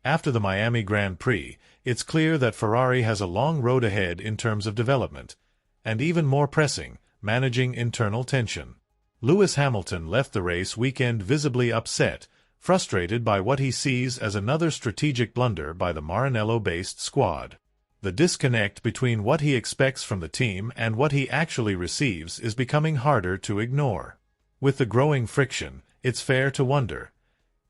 After the Miami Grand Prix, it's clear that Ferrari has a long road ahead in terms of development, and even more pressing, managing internal tension. Lewis Hamilton left the race weekend visibly upset, frustrated by what he sees as another strategic blunder by the Maranello-based squad. The disconnect between what he expects from the team and what he actually receives is becoming harder to ignore. With the growing friction, it's fair to wonder,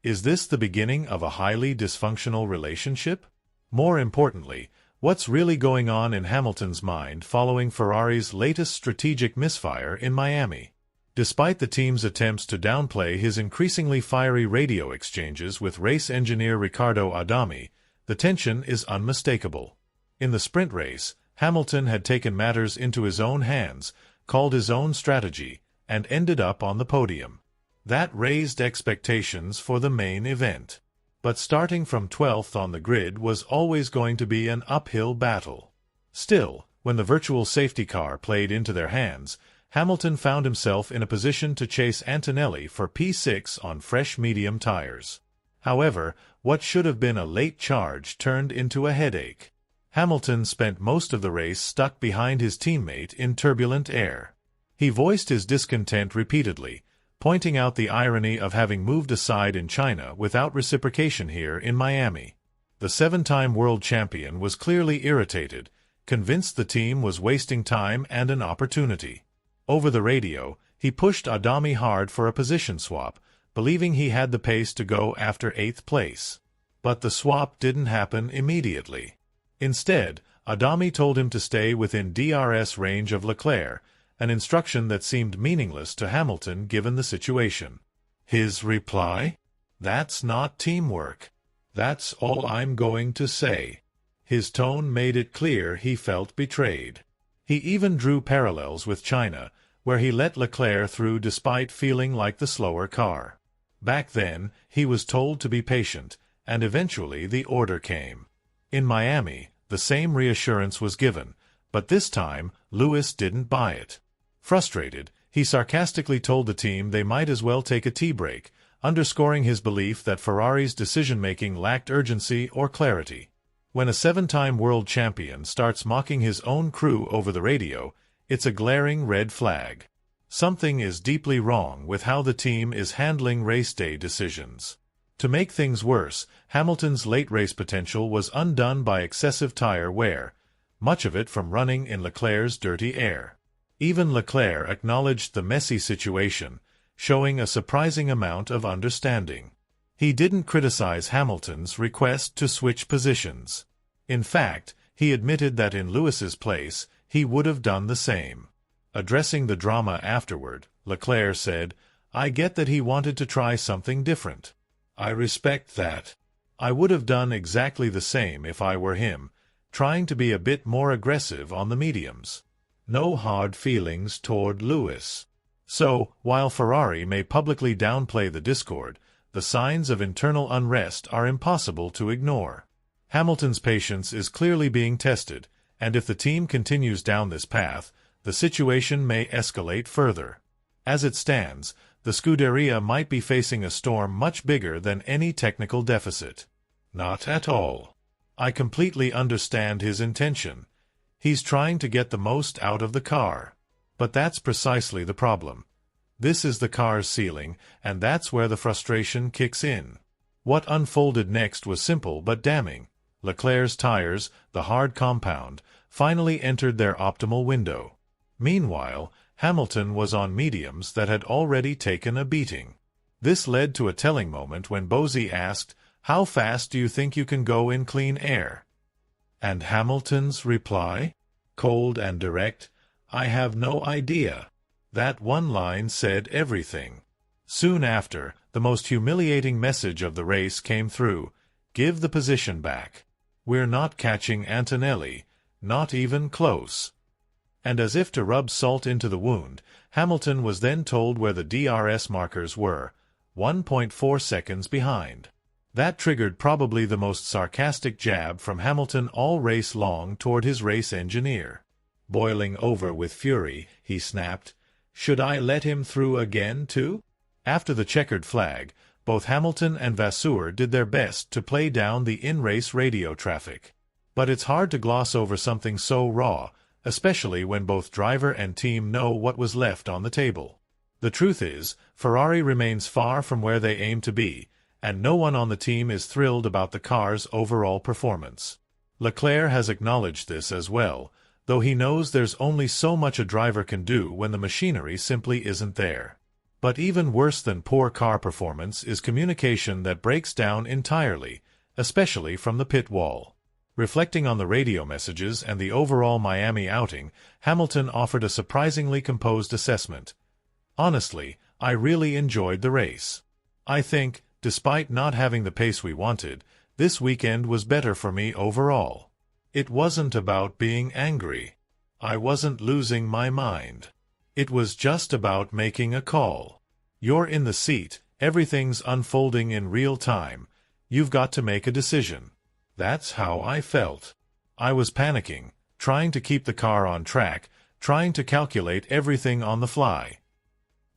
is this the beginning of a highly dysfunctional relationship? More importantly, what's really going on in Hamilton's mind following Ferrari's latest strategic misfire in Miami? Despite the team's attempts to downplay his increasingly fiery radio exchanges with race engineer Riccardo Adami, the tension is unmistakable. In the sprint race, Hamilton had taken matters into his own hands, called his own strategy, and ended up on the podium. That raised expectations for the main event. But starting from 12th on the grid was always going to be an uphill battle. Still, when the virtual safety car played into their hands, Hamilton found himself in a position to chase Antonelli for P6 on fresh medium tires. However, what should have been a late charge turned into a headache. Hamilton spent most of the race stuck behind his teammate in turbulent air. He voiced his discontent repeatedly, pointing out the irony of having moved aside in China without reciprocation here in Miami. The seven-time world champion was clearly irritated, convinced the team was wasting time and an opportunity. Over the radio, he pushed Adami hard for a position swap, believing he had the pace to go after 8th place. But the swap didn't happen immediately. Instead, Adami told him to stay within DRS range of Leclerc, an instruction that seemed meaningless to Hamilton given the situation. His reply? "That's not teamwork. That's all I'm going to say." His tone made it clear he felt betrayed. He even drew parallels with China, where he let Leclerc through despite feeling like the slower car. Back then, he was told to be patient, and eventually the order came. In Miami, the same reassurance was given, but this time, Lewis didn't buy it. Frustrated, he sarcastically told the team they might as well take a tea break, underscoring his belief that Ferrari's decision-making lacked urgency or clarity. When a seven-time world champion starts mocking his own crew over the radio, it's a glaring red flag. Something is deeply wrong with how the team is handling race day decisions. To make things worse, Hamilton's late race potential was undone by excessive tire wear, much of it from running in Leclerc's dirty air. Even Leclerc acknowledged the messy situation, showing a surprising amount of understanding. He didn't criticize Hamilton's request to switch positions. In fact, he admitted that in Lewis's place, he would have done the same. Addressing the drama afterward, Leclerc said, "I get that he wanted to try something different. I respect that. I would have done exactly the same if I were him, trying to be a bit more aggressive on the mediums." No hard feelings toward Lewis. So, while Ferrari may publicly downplay the discord, the signs of internal unrest are impossible to ignore. Hamilton's patience is clearly being tested, and if the team continues down this path, the situation may escalate further. As it stands, the Scuderia might be facing a storm much bigger than any technical deficit. Not at all. I completely understand his intention. He's trying to get the most out of the car. But that's precisely the problem. This is the car's ceiling, and that's where the frustration kicks in. What unfolded next was simple but damning. Leclerc's tires, the hard compound, finally entered their optimal window. Meanwhile, Hamilton was on mediums that had already taken a beating. This led to a telling moment when Bozzi asked, "How fast do you think you can go in clean air?" And Hamilton's reply? Cold and direct, "I have no idea." That one line said everything. Soon after, the most humiliating message of the race came through: "Give the position back. We're not catching Antonelli, not even close." And as if to rub salt into the wound, Hamilton was then told where the DRS markers were, 1.4 seconds behind. That triggered probably the most sarcastic jab from Hamilton all race long toward his race engineer. Boiling over with fury, he snapped, "Should I let him through again, too?" After the checkered flag, Both Hamilton and Vasseur did their best to play down the in-race radio traffic. But it's hard to gloss over something so raw, especially when both driver and team know what was left on the table. The truth is, Ferrari remains far from where they aim to be, and no one on the team is thrilled about the car's overall performance. Leclerc has acknowledged this as well, though he knows there's only so much a driver can do when the machinery simply isn't there. But even worse than poor car performance is communication that breaks down entirely, especially from the pit wall. Reflecting on the radio messages and the overall Miami outing, Hamilton offered a surprisingly composed assessment. "Honestly, I really enjoyed the race. I think, despite not having the pace we wanted, this weekend was better for me overall. It wasn't about being angry. I wasn't losing my mind. It was just about making a call. You're in the seat, everything's unfolding in real time, you've got to make a decision. That's how I felt. I was panicking, trying to keep the car on track, trying to calculate everything on the fly.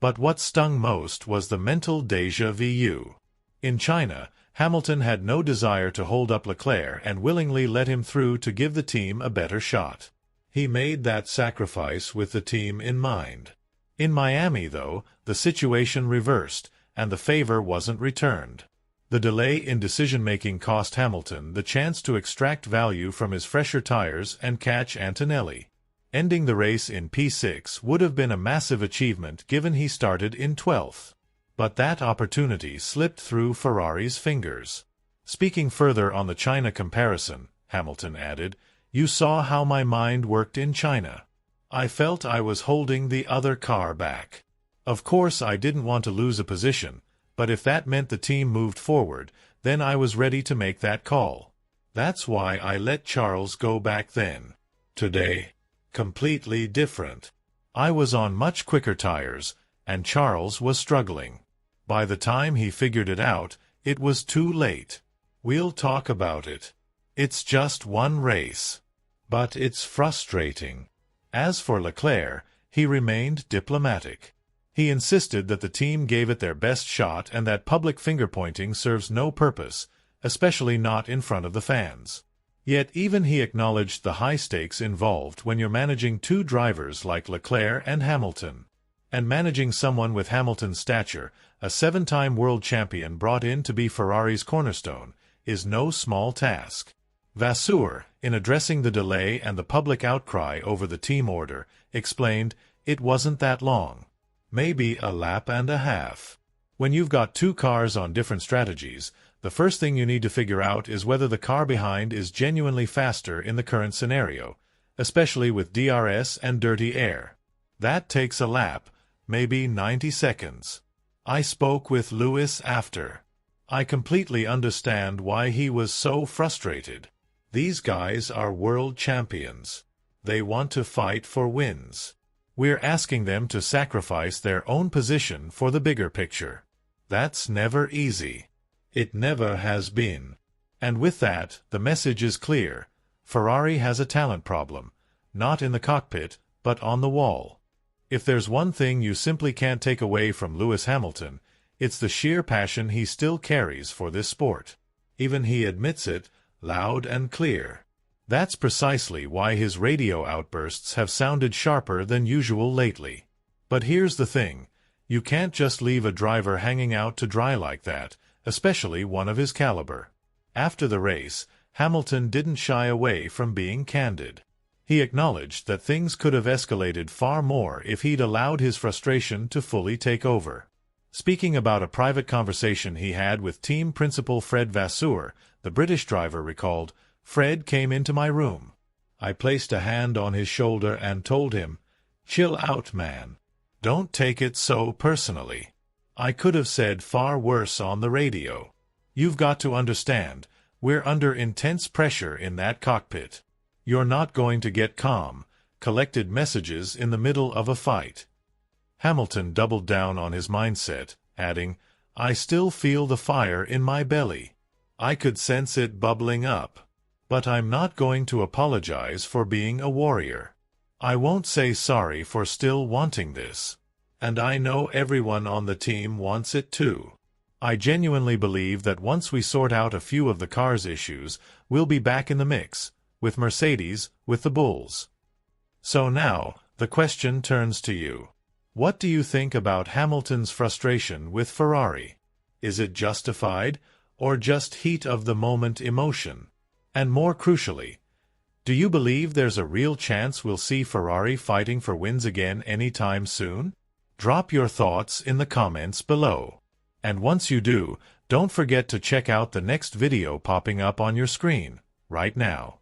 But what stung most was the mental déjà vu. In China, Hamilton had no desire to hold up Leclerc and willingly let him through to give the team a better shot. He made that sacrifice with the team in mind. In Miami, though, the situation reversed, and the favor wasn't returned. The delay in decision-making cost Hamilton the chance to extract value from his fresher tires and catch Antonelli. Ending the race in P6 would have been a massive achievement given he started in 12th. But that opportunity slipped through Ferrari's fingers. Speaking further on the China comparison, Hamilton added, "You saw how my mind worked in China. I felt I was holding the other car back. Of course I didn't want to lose a position, but if that meant the team moved forward, then I was ready to make that call. That's why I let Charles go back then. Today, completely different. I was on much quicker tires, and Charles was struggling. By the time he figured it out, it was too late. We'll talk about it. It's just one race. But it's frustrating." As for Leclerc, he remained diplomatic. He insisted that the team gave it their best shot and that public finger-pointing serves no purpose, especially not in front of the fans. Yet even he acknowledged the high stakes involved when you're managing two drivers like Leclerc and Hamilton. And managing someone with Hamilton's stature, a 7-time world champion brought in to be Ferrari's cornerstone, is no small task. Vasseur, in addressing the delay and the public outcry over the team order, explained, "It wasn't that long. Maybe a lap and a half. When you've got two cars on different strategies, the first thing you need to figure out is whether the car behind is genuinely faster in the current scenario, especially with DRS and dirty air. That takes a lap, maybe 90 seconds. I spoke with Lewis after. I completely understand why he was so frustrated. These guys are world champions. They want to fight for wins. We're asking them to sacrifice their own position for the bigger picture. That's never easy. It never has been." And with that, the message is clear. Ferrari has a talent problem, not in the cockpit, but on the wall. If there's one thing you simply can't take away from Lewis Hamilton, it's the sheer passion he still carries for this sport. Even he admits it, loud and clear. That's precisely why his radio outbursts have sounded sharper than usual lately. But here's the thing. You can't just leave a driver hanging out to dry like that, especially one of his caliber. After the race, Hamilton didn't shy away from being candid. He acknowledged that things could have escalated far more if he'd allowed his frustration to fully take over. Speaking about a private conversation he had with team principal Fred Vasseur, the British driver recalled, "Fred came into my room. I placed a hand on his shoulder and told him, 'Chill out, man. Don't take it so personally. I could have said far worse on the radio. You've got to understand, we're under intense pressure in that cockpit. You're not going to get calm, collected messages in the middle of a fight.'" Hamilton doubled down on his mindset, adding, "I still feel the fire in my belly. I could sense it bubbling up. But I'm not going to apologize for being a warrior. I won't say sorry for still wanting this. And I know everyone on the team wants it too. I genuinely believe that once we sort out a few of the car's issues, we'll be back in the mix, with Mercedes, with the Bulls. So now, the question turns to you. What do you think about Hamilton's frustration with Ferrari? Is it justified, or just heat-of-the-moment emotion? And more crucially, do you believe there's a real chance we'll see Ferrari fighting for wins again anytime soon? Drop your thoughts in the comments below. And once you do, don't forget to check out the next video popping up on your screen right now.